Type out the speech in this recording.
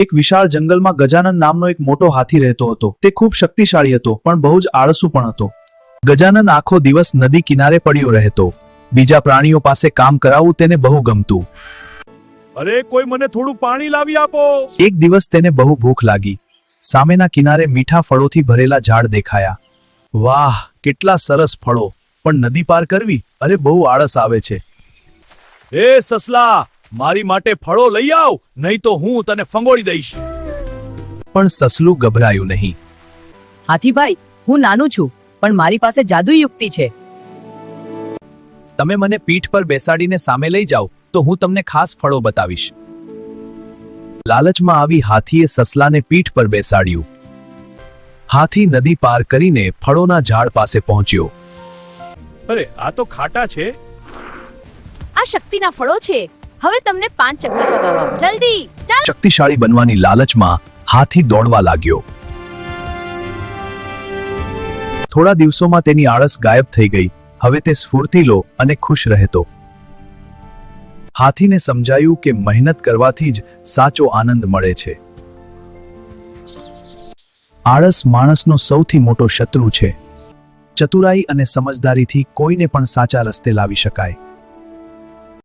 એક વિશાળ જંગલમાં ગજાનન નામનો એક મોટો હાથી રહેતો હતો. તે ખૂબ શક્તિશાળી હતો, પણ બહુ જ આળસુ પણ હતો. ગજાનન આખો દિવસ નદી કિનારે પડ્યો રહેતો. બીજા પ્રાણીઓ પાસે કામ કરાવવું તેને બહુ ગમતું. અરે કોઈ મને થોડું પાણી લાવી આપો. એક દિવસ તેને બહુ ભૂખ લાગી. સામેના કિનારે મીઠા ફળોથી ભરેલા ઝાડ દેખાયા. વાહ, કેટલા સરસ ફળો! પણ નદી પાર કરવી, અરે બહુ આળસ આવે છે. એ સસલા, મારી માટે ફળો લઈ આવ, નહીં તો હું તને ફંગોળી દઈશ. પણ સસલું ગભરાયું નહીં. હાથીભાઈ, હું નાનું છું, પણ મારી પાસે જાદુ યુક્તિ છે. તમે મને પીઠ પર બેસાડીને સામે લઈ જાઓ, તો હું તમને ખાસ ફળો બતાવીશ. લાલચમાં આવી હાથીએ સસલાને પીઠ પર બેસાડ્યું. હાથી નદી પાર કરીને ફળોના ઝાડ પાસે પહોંચ્યો. અરે આ તો ખાટા છે. આ શક્તિના ફળો છે. હવે તમને 5 ચક્કર લગાવવા. જલ્દી ચાલ. શક્તિશાળી બનવાની લાલચમાં હાથી દોડવા લાગ્યો. થોડા દિવસોમાં તેની આળસ ગાયબ થઈ ગઈ. હવે તે સ્ફૂર્તિલો અને ખુશ રહેતો. હાથીને સમજાયું કે મહેનત કરવાથી જ સાચો આનંદ મળે છે. આળસ માણસનો સૌથી મોટો શત્રુ છે. ચતુરાઈ અને સમજદારીથી કોઈને પણ સાચા રસ્તે લાવી શકાય.